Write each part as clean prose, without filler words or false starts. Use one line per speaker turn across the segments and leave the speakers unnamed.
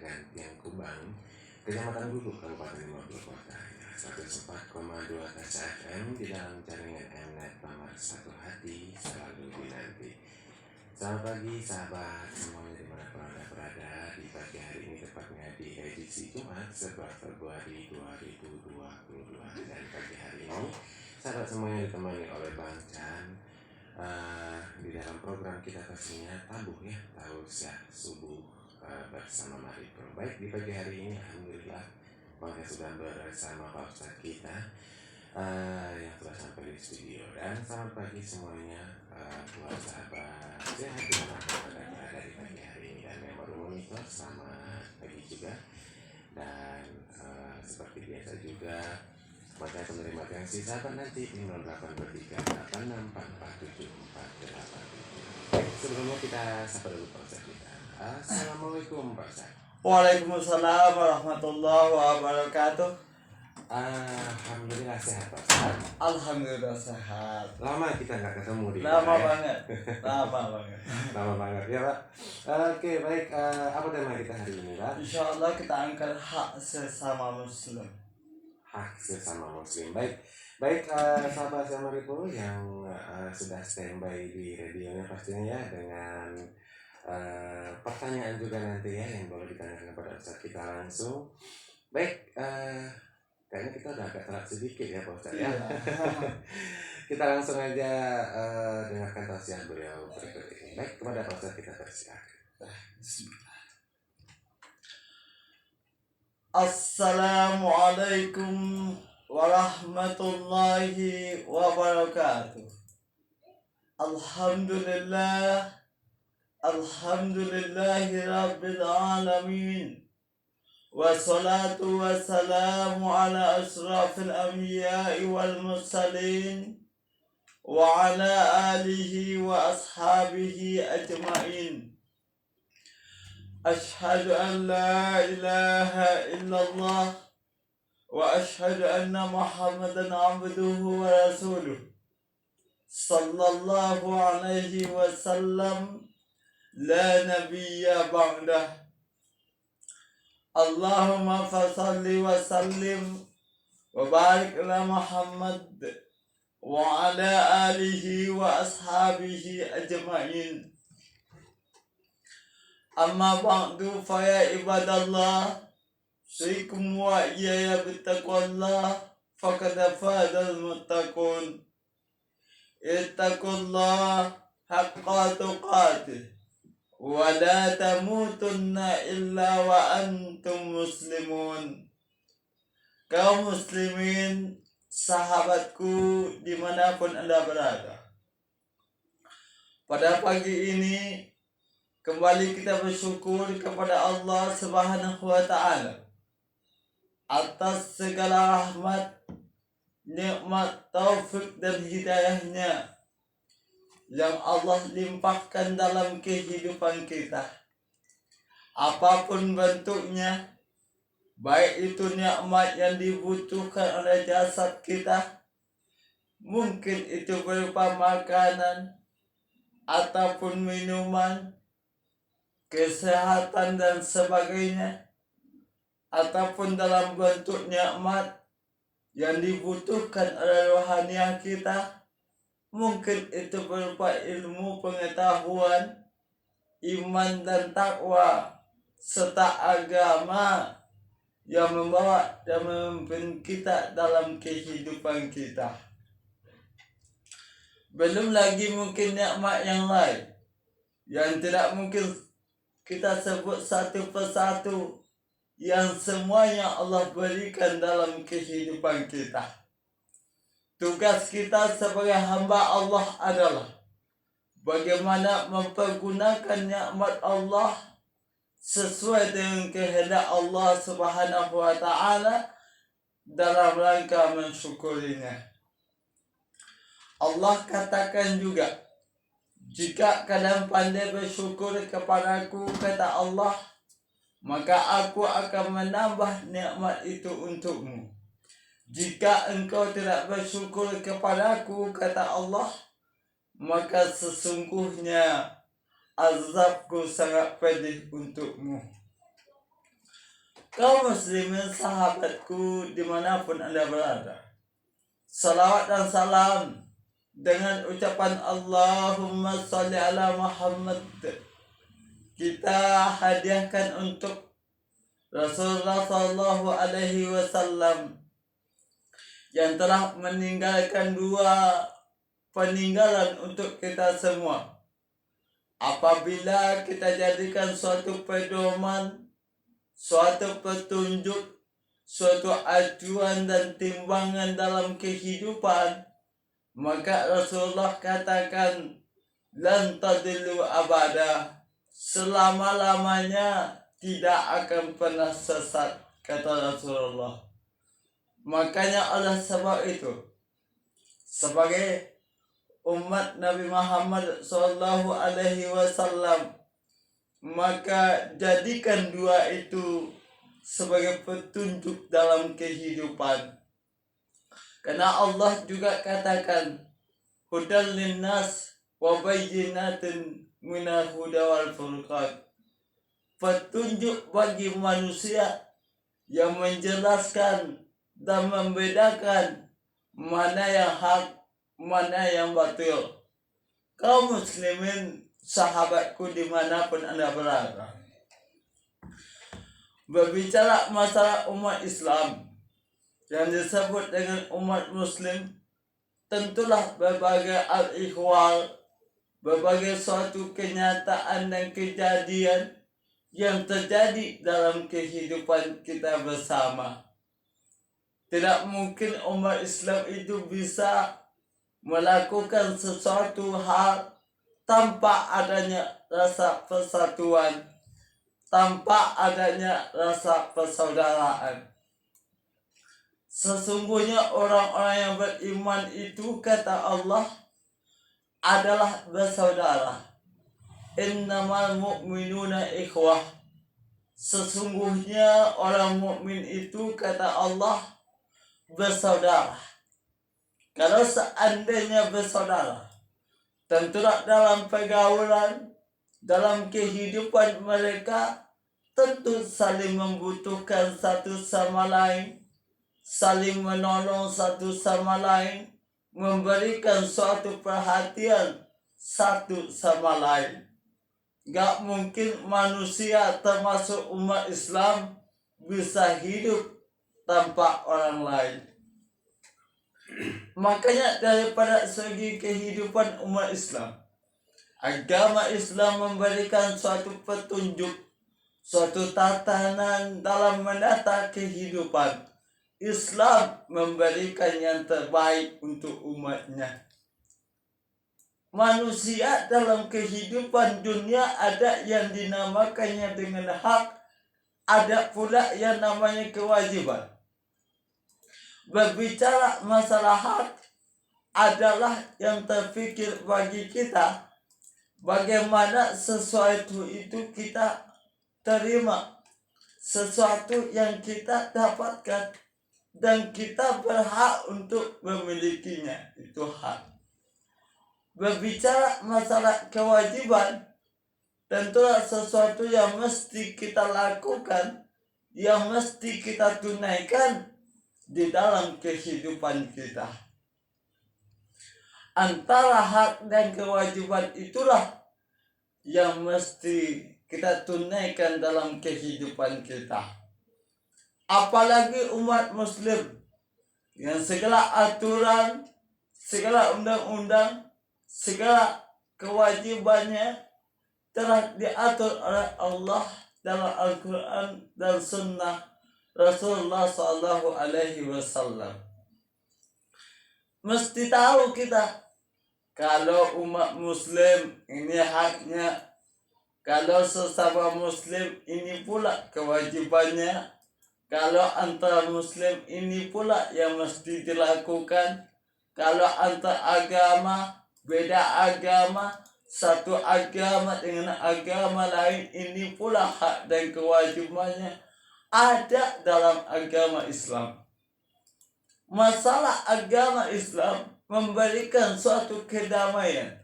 Gantian Kubang, Kecamatan Gubuk, Kabupaten 50 Kota. 104,2 KCFM di dalam jaringan Mnet nomor 1 hati selalu dinanti. Selamat pagi sahabat semuanya dimanapun Anda berada. Di pagi hari ini tepatnya di edisi Jumat 11 Februari 2022. Dan pagi hari ini sahabat semuanya ditemani oleh Bang Chan di dalam program kita pastinya tabuh ya, tausiah subuh bersama Mari Pro. Baik, di pagi hari ini alhamdulillah Bang Chan sudah bersama Pak Ustadz kita yang telah sampai di studio. Dan selamat pagi semuanya buat sahabat sehat dimanapun Anda berada di pagi hari ini. Dan yang baru monitor selamat pagi juga. Dan seperti biasa juga Maka penerima atensi sahabat nanti 0823 86447488. Baik, sebelumnya kita sapa dulu Pak Ustadz kita. Assalamualaikum Pak Ustadz.
Waalaikumsalam warahmatullahi wabarakatuh.
Alhamdulillah sehat Pak Ustadz.
Alhamdulillah sehat.
Lama kita nggak ketemu di
Lama
ya?
banget. Lama banget.
Lama banget ya Pak. Oke baik, apa tema kita hari ini Pak?
Insya Allah kita angkat hak sesama muslim.
Hak sesama muslim. Baik sahabat Samaripo yang sudah standby di radionya pastinya ya, dengan pertanyaan juga nanti ya yang boleh ditanyakan kepada Ustadz kita langsung. Baik, kayaknya kita udah agak telat sedikit ya Pak Ustadz ya. Kita langsung aja dengarkan tausiah beliau berikut ini. Baik, kepada Pak Ustadz kita persilakan.
Bismillah. Assalamualaikum warahmatullahi wabarakatuh. Alhamdulillahi rabbil alamin. Wassalatu wassalamu ala asrafil anbiya'i wal mursalin wa ala alihi wa ashabihi ajma'in. Ashhadu an la ilaha illallah wa ashhadu anna Muhammadan abduhu wa rasuluh sallallahu alaihi wasallam la nabiyya ba'dah. Allahumma fasalli wa sallim wa barik ala Muhammad wa ala alihi wa ashabihi ajma'in. Amma ba'du fa ya ibadallah, usikum wa iyaya bittaqwallah faqad fazal muttaqun. Ittaqullah haqqa tuqatih wa la tamutunna illa wa antum muslimun. Kaum muslimin, sahabatku dimanapun Anda berada, pada pagi ini kembali kita bersyukur kepada Allah Subhanahu wa Ta'ala atas segala rahmat, nikmat, taufik dan hidayahnya yang Allah limpahkan dalam kehidupan kita. Apapun bentuknya, baik itu nikmat yang dibutuhkan oleh jasad kita, mungkin itu berupa makanan ataupun minuman, kesehatan dan sebagainya, ataupun dalam bentuk nikmat yang dibutuhkan oleh rohaniah kita, mungkin itu berupa ilmu pengetahuan, iman dan takwa, serta agama yang membawa dan memimpin kita dalam kehidupan kita. Belum lagi mungkin nikmat yang lain yang tidak mungkin kita sebut satu persatu, yang semuanya Allah berikan dalam kehidupan kita. Tugas kita sebagai hamba Allah adalah bagaimana mempergunakan nikmat Allah sesuai dengan kehendak Allah Subhanahu wa Ta'ala dalam rangka mensyukurinya. Allah katakan juga, jika kalian pandai bersyukur kepadaku, kata Allah, maka aku akan menambah nikmat itu untukmu. Jika engkau tidak bersyukur kepadaku, kata Allah, maka sesungguhnya azabku sangat pedih untukmu. Kaum muslimin sahabatku dimanapun Anda berada, salawat dan salam dengan ucapan Allahumma sholli ala Muhammad kita hadiahkan untuk Rasulullah Shallallahu Alaihi Wasallam yang telah meninggalkan dua peninggalan untuk kita semua. Apabila kita jadikan suatu pedoman, suatu petunjuk, suatu acuan dan timbangan dalam kehidupan, maka Rasulullah katakan lan tadillu abada, selama-lamanya tidak akan pernah sesat, kata Rasulullah. Makanya oleh sebab itu, sebagai umat Nabi Muhammad Sallallahu Alaihi Wasallam, maka jadikan dua itu sebagai petunjuk dalam kehidupan. Karena Allah juga katakan hudal linnas wa bayyinatin minal huda wal furqan, petunjuk bagi manusia yang menjelaskan dan membedakan mana yang hak, mana yang batil. Kaum muslimin sahabatku dimanapun Anda berada, berbicara masalah umat Islam yang disebut dengan umat muslim, tentulah berbagai al-ikhwal, berbagai suatu kenyataan dan kejadian yang terjadi dalam kehidupan kita bersama. Tidak mungkin umat Islam itu bisa melakukan sesuatu hal tanpa adanya rasa persatuan, tanpa adanya rasa persaudaraan. Sesungguhnya orang-orang yang beriman itu, kata Allah, adalah bersaudara. Innamal mu'minuna ikhwah. Sesungguhnya orang mukmin itu, kata Allah, bersaudara. Kalau seandainya bersaudara, tentulah dalam pergaulan, dalam kehidupan mereka, tentu saling membutuhkan satu sama lain, saling menolong satu sama lain, memberikan suatu perhatian satu sama lain. Gak mungkin manusia termasuk umat Islam bisa hidup tanpa orang lain. Makanya daripada segi kehidupan umat Islam, agama Islam memberikan suatu petunjuk, suatu tatanan dalam menata kehidupan. Islam memberikan yang terbaik untuk umatnya. Manusia dalam kehidupan dunia ada yang dinamakannya dengan hak, ada pula yang namanya kewajiban. Berbicara masalah hak adalah yang terfikir bagi kita, bagaimana sesuatu itu kita terima, sesuatu yang kita dapatkan dan kita berhak untuk memilikinya, itu hak. Berbicara masalah kewajiban, tentulah sesuatu yang mesti kita lakukan, yang mesti kita tunaikan di dalam kehidupan kita. Antara hak dan kewajiban itulah yang mesti kita tunaikan dalam kehidupan kita. Apalagi umat muslim yang segala aturan, segala undang-undang, segala kewajibannya telah diatur oleh Allah dalam Al-Quran dan Sunnah Rasulullah Sallallahu Alaihi Wasallam. Mesti tahu kita, kalau umat muslim ini haknya, kalau sesama muslim ini pula kewajibannya, kalau antara muslim ini pula yang mesti dilakukan, kalau antar agama, beda agama, satu agama dengan agama lain, ini pula hak dan kewajibannya ada dalam agama Islam. Masalah agama Islam memberikan suatu kedamaian,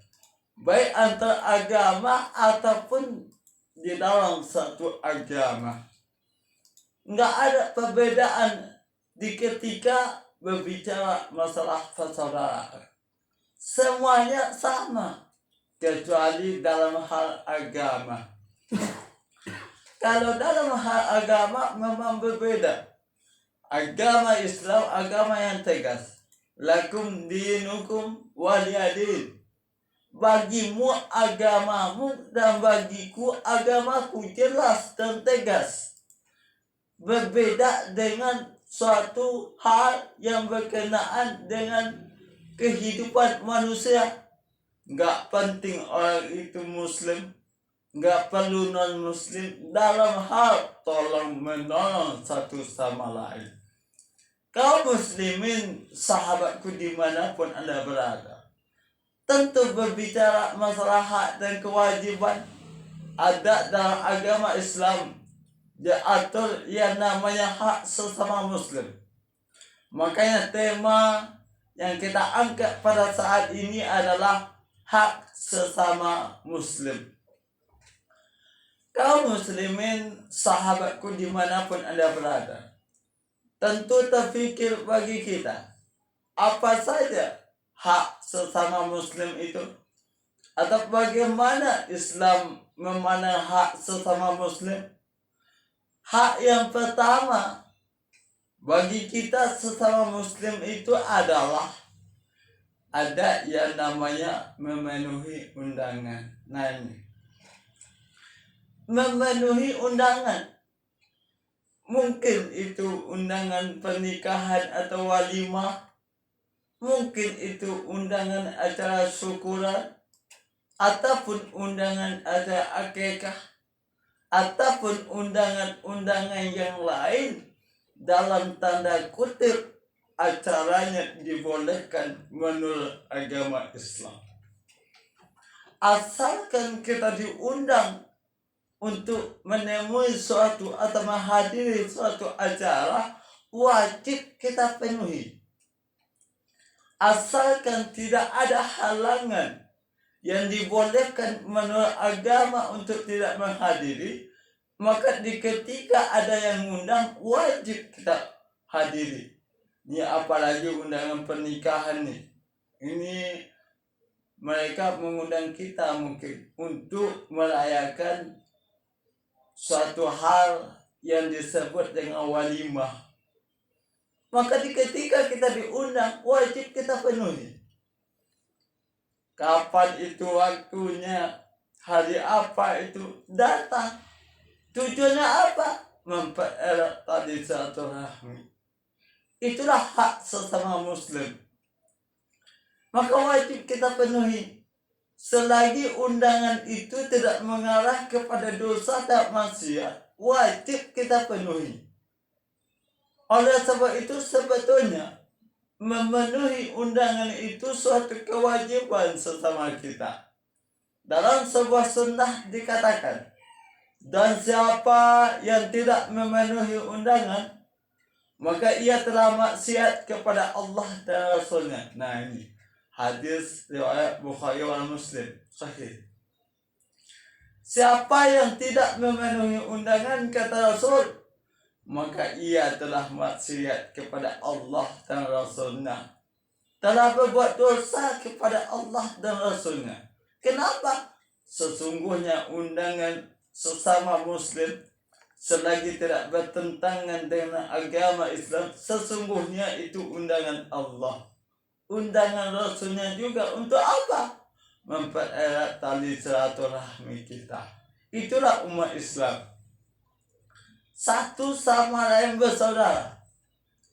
baik antar agama ataupun di dalam satu agama. nggak ada perbedaan di ketika berbicara masalah persaudaraan. Semuanya sama, kecuali dalam hal agama. Kalau dalam hal agama memang berbeda. Agama Islam agama yang tegas. Lakum dinukum waliyadin. Bagimu agamamu dan bagiku agamaku, jelas dan tegas. Berbeda dengan suatu hal yang berkenaan dengan kehidupan manusia. Nggak penting orang itu muslim, nggak perlu non muslim, dalam hal tolong menolong satu sama lain. Kaum muslimin, sahabatku dimanapun Anda berada, tentu berbicara masalah hak dan kewajiban ada dalam agama Islam, diatur yang namanya hak sesama muslim. Makanya tema yang kita angkat pada saat ini adalah hak sesama muslim. Kaum muslimin, sahabatku dimanapun Anda berada, tentu terfikir bagi kita, apa saja hak sesama muslim itu, atau bagaimana Islam memandang hak sesama muslim. Hak yang pertama bagi kita sesama muslim itu adalah ada yang namanya memenuhi undangan. Nah ini, memenuhi undangan, mungkin itu undangan pernikahan atau walimah, mungkin itu undangan acara syukuran, ataupun undangan acara akikah, ataupun undangan-undangan yang lain, dalam tanda kutip acaranya dibolehkan menurut agama Islam. Asalkan kita diundang untuk menemui suatu atau menghadiri suatu acara, wajib kita penuhi. Asalkan tidak ada halangan yang dibolehkan menurut agama untuk tidak menghadiri, maka di ketika ada yang mengundang, wajib kita hadiri. Ini apalagi undangan pernikahan nih. Ini mereka mengundang kita mungkin untuk merayakan suatu hal yang disebut dengan walimah. Maka di ketika kita diundang, wajib kita penuhi. Kapan itu waktunya, hari apa itu, datang. Tujuannya apa? Mempererat tali silaturahmi. Itulah hak sesama muslim. Maka wajib kita penuhi. Selagi undangan itu tidak mengarah kepada dosa dan maksiat, wajib kita penuhi. Oleh sebab itu sebetulnya memenuhi undangan itu suatu kewajiban sesama kita. Dalam sebuah sunnah dikatakan, dan siapa yang tidak memenuhi undangan, maka ia telah maksiat kepada Allah dan Rasulnya. Nah ini hadis riwayat Bukhari dan Muslim, sahih. Siapa yang tidak memenuhi undangan, kata Rasul, maka ia telah maksiat kepada Allah dan Rasulnya, telah berbuat dosa kepada Allah dan Rasulnya. Kenapa? Sesungguhnya undangan sesama muslim, selagi tidak bertentangan dengan agama Islam, sesungguhnya itu undangan Allah, undangan Rasulnya juga. Untuk apa? Mempererat tali silaturahmi kita. Itulah umat Islam, satu sama lain bersaudara.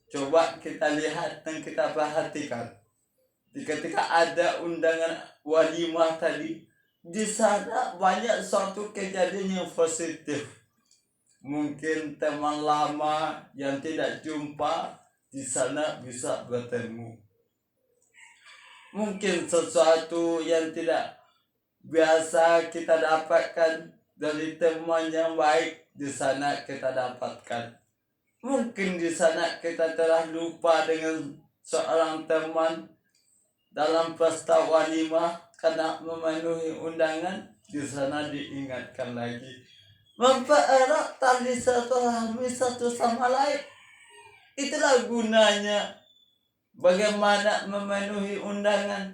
Coba kita lihat dan kita perhatikan, ketika ada undangan walimah tadi, di sana banyak suatu kejadian yang positif. Mungkin teman lama yang tidak jumpa di sana bisa bertemu. Mungkin sesuatu yang tidak biasa kita dapatkan dari teman yang baik, di sana kita dapatkan. Mungkin di sana kita telah lupa dengan seorang teman dalam pesta walimah karena memenuhi undangan, di sana diingatkan lagi. mempererat tali silaturahmi satu sama lain. Itulah gunanya bagaimana memenuhi undangan.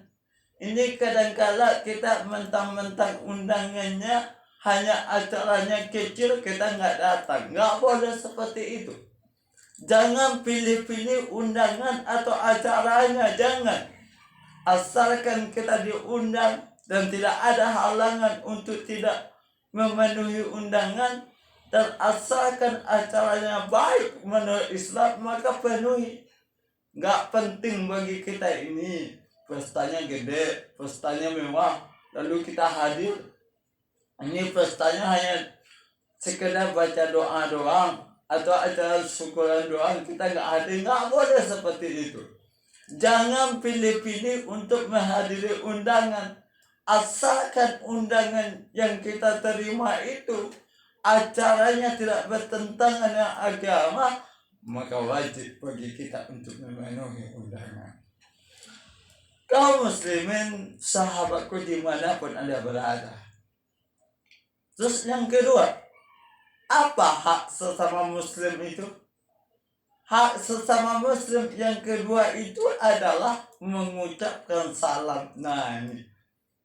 Ini kadang-kala kita mentang-mentang undangannya hanya acaranya kecil, kita nggak datang. Nggak boleh seperti itu. Jangan pilih-pilih undangan atau acaranya, jangan. Asalkan kita diundang dan tidak ada halangan untuk tidak memenuhi undangan, dan asalkan acaranya baik menurut Islam, maka penuhi. Nggak penting bagi kita ini pestanya gede, pestanya mewah, lalu kita hadir. Ini pestanya hanya sekedar baca doa doang atau acara syukuran doang, kita nggak hadir. Nggak boleh seperti itu. Jangan pilih-pilih untuk menghadiri undangan. Asalkan undangan yang kita terima itu acaranya tidak bertentangan dengan agama, maka wajib bagi kita untuk memenuhi undangan. Kaum muslimin, sahabatku dimanapun Anda berada. Terus yang kedua, apa hak sesama muslim itu? Hak sesama muslim yang kedua itu adalah mengucapkan salam. Nah,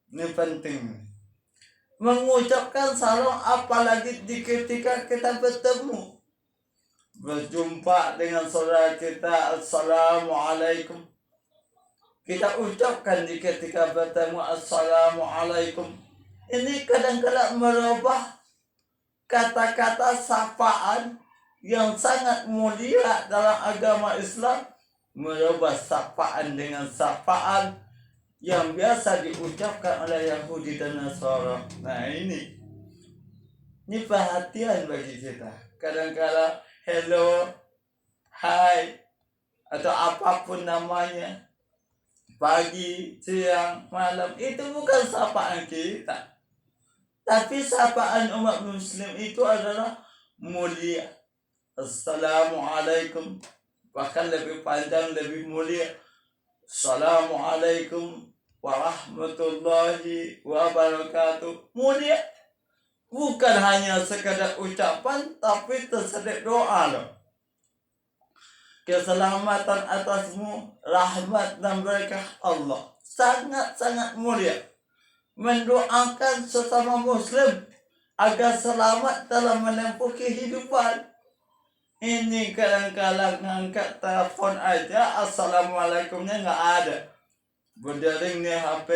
ini penting. Mengucapkan salam apalagi ketika kita bertemu. Berjumpa dengan saudara kita, Assalamualaikum. Kita ucapkan ketika bertemu, Assalamualaikum. Ini kadang-kadang merubah kata-kata sapaan yang sangat mulia dalam agama Islam, merubah sapaan dengan sapaan yang biasa diucapkan oleh Yahudi dan Nasara. Nah, ini perhatian bagi kita. Kadang-kadang hello, hai, atau apapun namanya, pagi, siang, malam, itu bukan sapaan kita. Tapi sapaan umat muslim itu adalah mulia. Assalamualaikum. Bahkan lebih panjang, lebih mulia. Assalamualaikum warahmatullahi wabarakatuh. Mulia. Bukan hanya sekadar ucapan, tapi tersedia doa loh. Keselamatan atasmu, rahmat dan berkah Allah. Sangat-sangat mulia. Mendoakan sesama muslim agar selamat dalam menempuh kehidupan. Ini kadang-kadang ngangkat telepon aja, Assalamualaikumnya nggak ada. Berdering nih HP.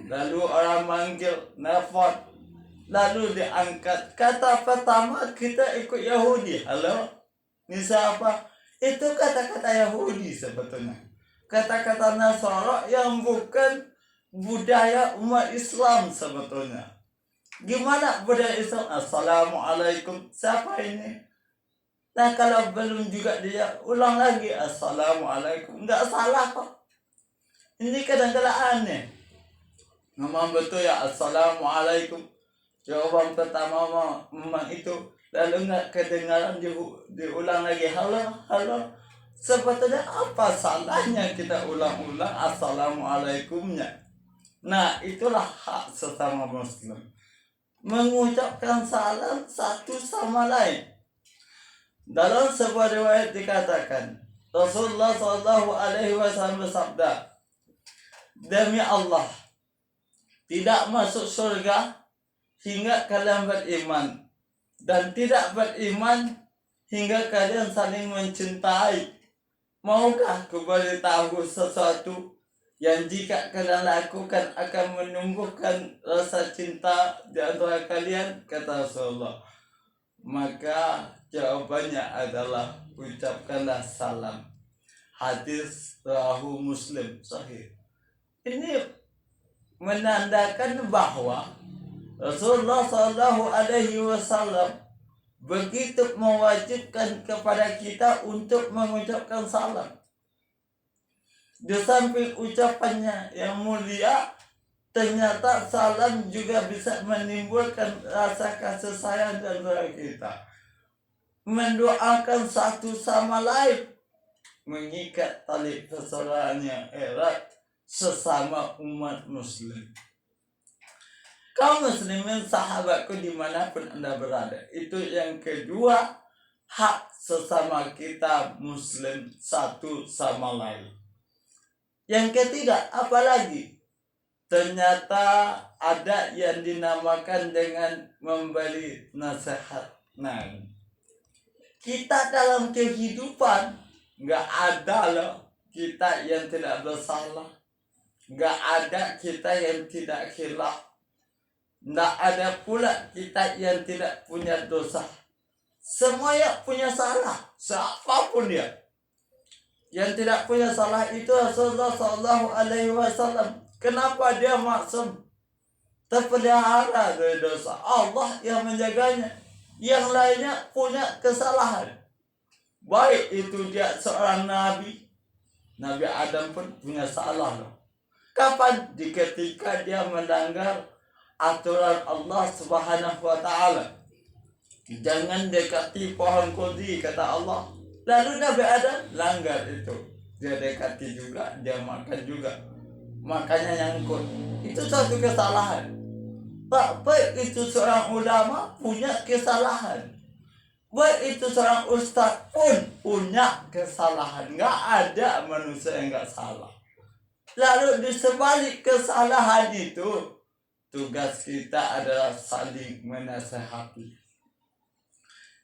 Lalu orang manggil, nelfon. Lalu diangkat. Kata pertama kita ikut Yahudi. Halo? Ini siapa? Itu kata-kata Yahudi sebetulnya. Kata-kata Nasara yang bukan budaya umat Islam sebetulnya. Gimana budaya Islam? Assalamualaikum. Siapa ini? Nah, kalau belum juga dia ulang lagi Assalamualaikum. Nggak salah kok. Ini kadang-kadang aneh. Memang betul ya Assalamualaikum. Jawaban pertama memang itu. Lalu nggak kedengaran diulang lagi. Halo, halo. Sebetulnya apa salahnya kita ulang-ulang Assalamualaikumnya? Nah, itulah hak sesama muslim. Mengucapkan salam satu sama lain. Dalam sebuah riwayat dikatakan, Rasulullah SAW bersabda, demi Allah, tidak masuk surga hingga kalian beriman, dan tidak beriman hingga kalian saling mencintai. Maukah aku beritahu sesuatu yang jika kalian lakukan akan menumbuhkan rasa cinta di antara kalian? Kata Rasulullah. Maka jawabannya adalah ucapkanlah salam. Hadis rawahu Muslim sahih. Ini menandakan bahwa Rasulullah SAW begitu mewajibkan kepada kita untuk mengucapkan salam. Di samping ucapannya yang mulia, ternyata salam juga bisa menimbulkan rasa kasih sayang di antara kita. Mendoakan satu sama lain, mengikat tali persaudaraan yang erat sesama umat muslim. Kaum muslimin sahabatku dimanapun Anda berada. Itu yang kedua, hak sesama kita muslim satu sama lain. Yang ketiga, apalagi? Ternyata ada yang dinamakan dengan memberi nasihat. Nah, kita dalam kehidupan nggak ada loh kita yang tidak bersalah. Nggak ada kita yang tidak khilaf. Nggak ada pula kita yang tidak punya dosa. Semuanya punya salah, siapapun dia. Yang tidak punya salah itu Rasulullah SAW. Kenapa dia maksum? Terpelihara dari dosa. Allah yang menjaganya. Yang lainnya punya kesalahan. Baik itu dia seorang nabi. Nabi Adam pun punya salah loh. Kapan? Ketika dia melanggar aturan Allah Subhanahu wa Ta'ala. Jangan dekati pohon kurdi, kata Allah. Lalu Nabi Adam langgar itu. Dia dekati juga, dia makan juga. Makanya nyangkut. Itu suatu kesalahan. Baik itu seorang ulama punya kesalahan. Baik itu seorang ustaz pun punya kesalahan. Nggak ada manusia yang nggak salah. Lalu di sebalik kesalahan itu, tugas kita adalah saling menasehati.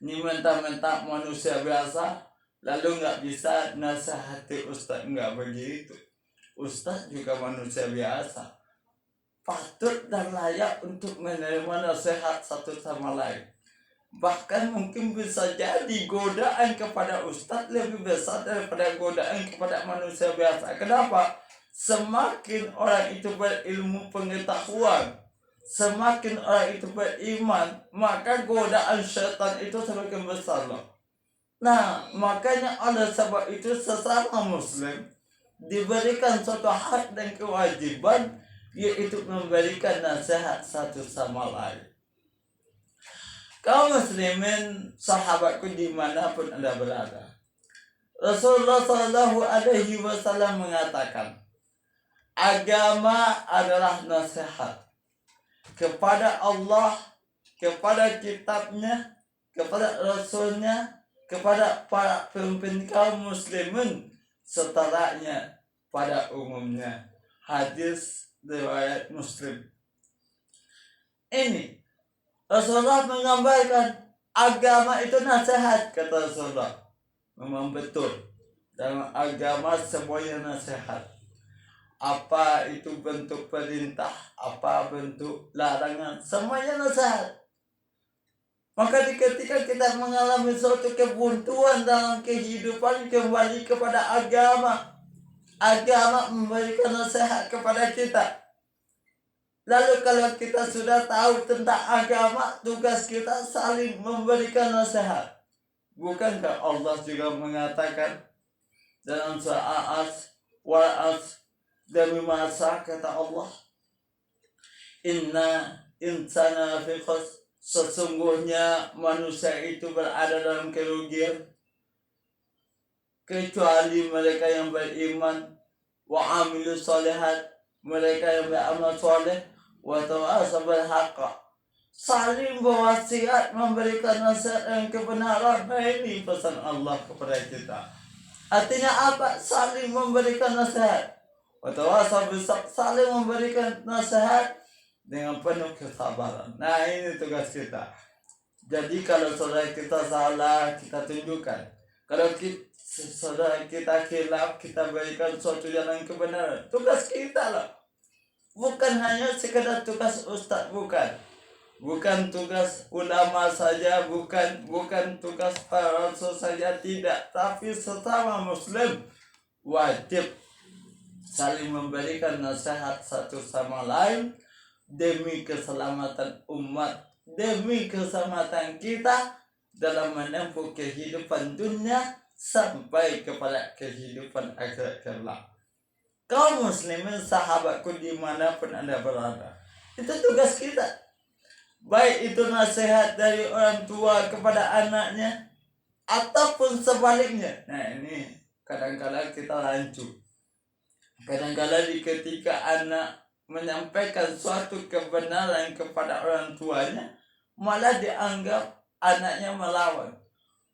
Ini mentah-mentah manusia biasa, lalu nggak bisa nasihati ustaz, nggak begitu. Ustaz juga manusia biasa, patut dan layak untuk menerima nasihat satu sama lain. Bahkan mungkin bisa jadi godaan kepada ustaz lebih besar daripada godaan kepada manusia biasa. Kenapa? Semakin orang itu berilmu pengetahuan, semakin orang itu beriman, maka godaan syaitan itu semakin besar loh. Nah, makanya oleh sebab itu sesama muslim diberikan suatu hak dan kewajiban, yaitu memberikan nasihat satu sama lain. Kaum muslimin sahabatku dimanapun Anda berada, Rasulullah SAW mengatakan, agama adalah nasihat kepada Allah, kepada kitabnya, kepada rasulnya, kepada para pemimpin kaum muslimin, setelahnya pada umumnya. Hadis riwayat Muslim. Ini Rasulullah menggambarkan agama itu nasihat, kata Rasulullah. Memang betul, dalam agama semuanya nasihat. Apa itu bentuk perintah, apa bentuk larangan, semuanya nasihat. Maka ketika kita mengalami suatu kebuntuan dalam kehidupan, kembali kepada agama. Agama memberikan nasihat kepada kita. Lalu kalau kita sudah tahu tentang agama, tugas kita saling memberikan nasihat. Bukankah Allah juga mengatakan dalam surah As, wa'as, demi masa, kata Allah, inna insana fi khusr, sesungguhnya manusia itu berada dalam kerugian kecuali mereka yang beriman, wa amilu sholihat, mereka yang beramal soleh, wa tawassaw bil haqq, saling berwasiat memberikan nasihat dan kebenaran. Nah, ini pesan Allah kepada kita. Artinya apa? Saling memberikan nasihat. Saling memberikan nasihat dengan penuh kesabaran. Nah, ini tugas kita. Jadi kalau saudara kita salah, kita tunjukkan. Kalau saudara kita khilaf, kita berikan suatu jalan kebenaran. Tugas kita lah. Bukan hanya sekedar tugas ustaz, bukan. Bukan tugas ulama saja, bukan tugas para rasul saja, tidak. Tapi sesama muslim wajib saling memberikan nasihat satu sama lain demi keselamatan umat, demi keselamatan kita dalam menempuh kehidupan dunia sampai kepada kehidupan akhirat kelak. Kaum muslimin sahabatku dimanapun Anda berada, itu tugas kita. Baik itu nasihat dari orang tua kepada anaknya ataupun sebaliknya. Nah, ini kadang-kadang kita rancu. Kadang-kadang ketika anak menyampaikan suatu kebenaran kepada orang tuanya, malah dianggap anaknya melawan.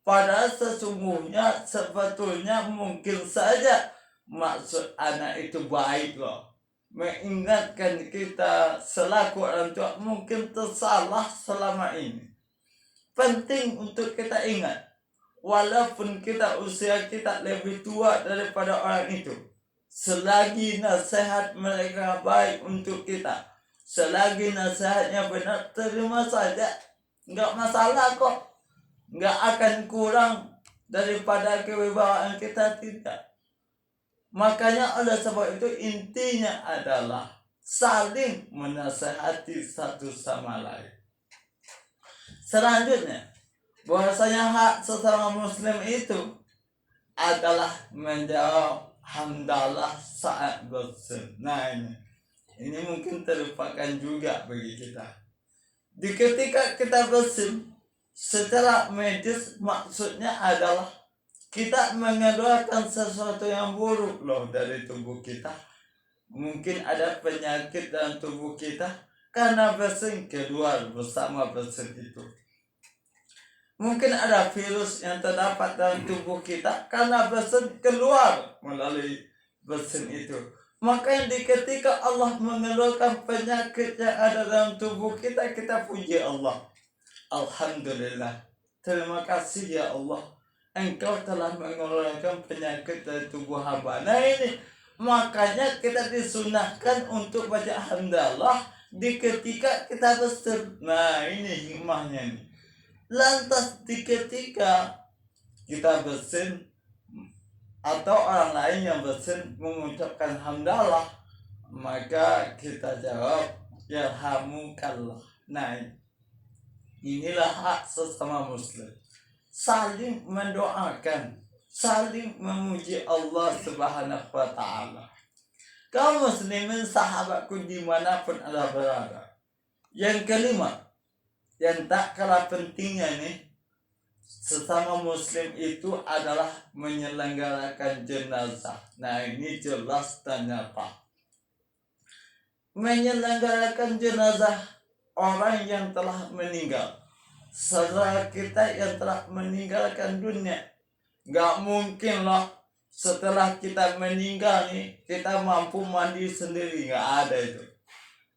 Padahal sesungguhnya sebetulnya mungkin saja maksud anak itu baik loh, mengingatkan kita selaku orang tua mungkin tersalah selama ini. Penting untuk kita ingat, walaupun kita usia kita lebih tua daripada orang itu, selagi nasihat mereka baik untuk kita, selagi nasihatnya benar, terima saja, nggak masalah kok, nggak akan kurang daripada kewibawaan kita, tidak. Makanya oleh sebab itu intinya adalah saling menasehati satu sama lain. Selanjutnya, bahwasanya hak sesama muslim itu adalah menjawab hamdalah saat bersin. Nah ini mungkin terlupakan juga bagi kita. Di ketika kita bersin, secara medis maksudnya adalah kita mengeluarkan sesuatu yang buruk loh dari tubuh kita. Mungkin ada penyakit dalam tubuh kita karena bersin keluar bersama bersin itu. Mungkin ada virus yang terdapat dalam tubuh kita karena bersin keluar melalui bersin itu. Maka di ketika Allah mengeluarkan penyakit yang ada dalam tubuh kita, kita puji Allah. Alhamdulillah, terima kasih ya Allah, Engkau telah mengeluarkan penyakit dari tubuh hamba. Nah ini, makanya kita disunahkan untuk baca hamdalah di ketika kita bersin. Nah ini hikmahnya nih. Lantas di ketika kita bersin atau orang lain yang bersin mengucapkan hamdalah, maka kita jawab yarhamukallah. Nah inilah hak sesama muslim, saling mendoakan, saling memuji Allah Subhanahu wa ta'ala. Kaum muslimin sahabatku dimanapun Anda berada. Yang kelima, yang tak kalah pentingnya nih, sesama muslim itu adalah menyelenggarakan jenazah. Nah ini jelas dan nyata. Menyelenggarakan jenazah orang yang telah meninggal, saudara kita yang telah meninggalkan dunia. Gak mungkin loh setelah kita meninggal nih kita mampu mandi sendiri, gak ada itu.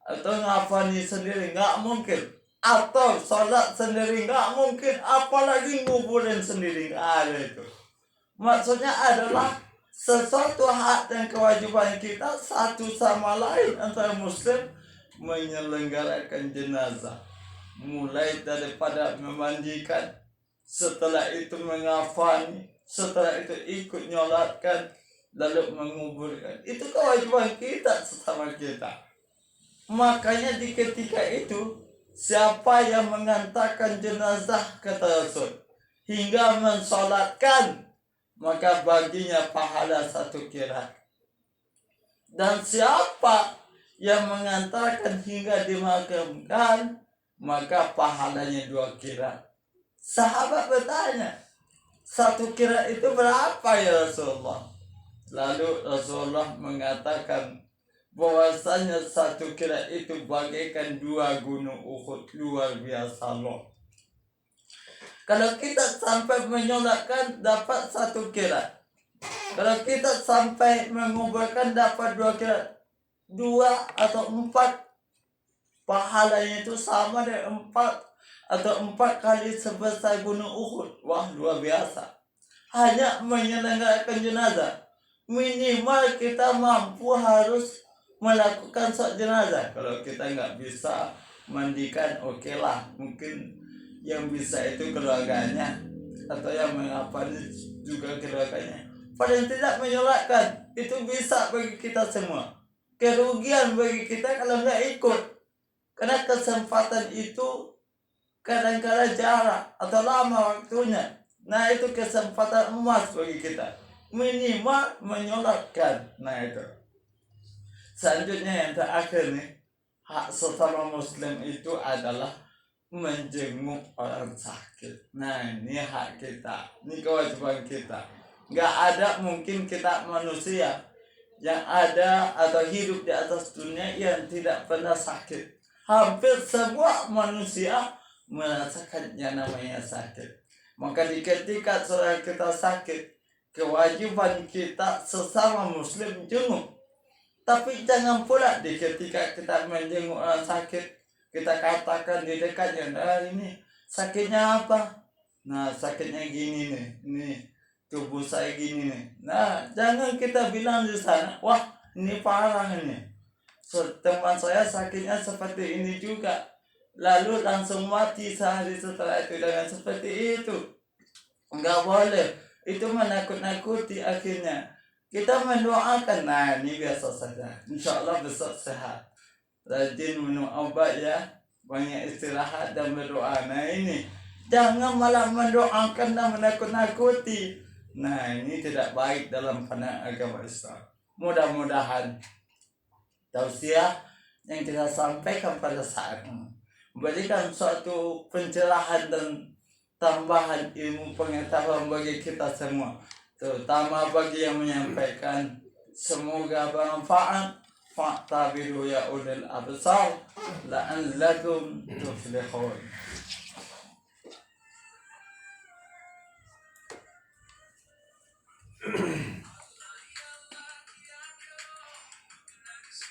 Atau ngafani sendiri, gak mungkin. Atau sholat sendiri, gak mungkin. Apalagi nguburin sendiri, gak ada itu. Maksudnya adalah sesuatu hak dan kewajiban kita satu sama lain antara muslim menyelenggarakan jenazah. Mulai daripada memandikan, setelah itu mengafani, setelah itu ikut nyolatkan, lalu menguburkan. Itu kewajiban kita sesama kita. Makanya di ketika itu, siapa yang mengantarkan jenazah kata Rasul hingga mensolatkan, maka baginya pahala 1 qiraat. Dan siapa yang mengantarkan hingga dimakamkan, maka pahalanya 2 qiraat. Sahabat bertanya, 1 qiraat itu berapa ya Rasulullah? Lalu Rasulullah mengatakan bahwasanya 1 qiraat itu bagaikan 2 gunung Uhud, luar biasa loh. Kalau kita sampai menyolatkan dapat 1 qiraat. Kalau kita sampai menguburkan dapat 2 qiraat. 2 atau 4 pahalanya itu sama dengan 4 atau 4 kali sebesar gunung Uhud. Wah luar biasa. Hanya menyelenggarakan jenazah, minimal kita mampu harus melakukan sholat jenazah. Kalau kita nggak bisa mandikan, oke lah, mungkin yang bisa itu keluarganya atau yang mengapani juga keluarganya. Paling tidak menyolatkan itu bisa bagi kita semua. Kerugian bagi kita kalau nggak ikut, karena kesempatan itu kadang-kadang jarak atau lama waktunya. Nah itu kesempatan emas bagi kita, minimal menyolatkan. Nah itu. Selanjutnya yang terakhir nih, hak sesama muslim itu adalah menjenguk orang sakit. Nah ini hak kita, ini kewajiban kita. Gak ada mungkin kita manusia yang ada atau hidup di atas dunia yang tidak pernah sakit. Hampir semua manusia merasakan yang namanya sakit. Maka ketika saudara kita sakit, kewajiban kita sesama muslim jenguk. Tapi jangan pula ketika kita menjenguk orang sakit, kita katakan di dekatnya, nah ini sakitnya apa? Nah sakitnya gini nih, ini tubuh saya gini nih. Nah jangan kita bilang di sana, wah ini parah ini. So, teman saya sakitnya seperti ini juga. Lalu langsung mati sehari setelah itu dengan seperti itu. Enggak boleh. Itu menakut-nakuti akhirnya. Kita mendoakan, nah ini biasa saja. Insya Allah besok sehat. Rajin minum obat ya. Banyak istirahat dan berdoa. Nah ini. Jangan malah mendoakan dan menakut-nakuti. Nah ini tidak baik dalam pandangan agama Islam. Mudah-mudahan tausiah yang kita sampaikan pada saat ini memberikan suatu pencerahan dan tambahan ilmu pengetahuan bagi kita semua, terutama bagi yang menyampaikan. Semoga bermanfaat. Fa'tabiru ya ulil absar la'allakum tuflihun.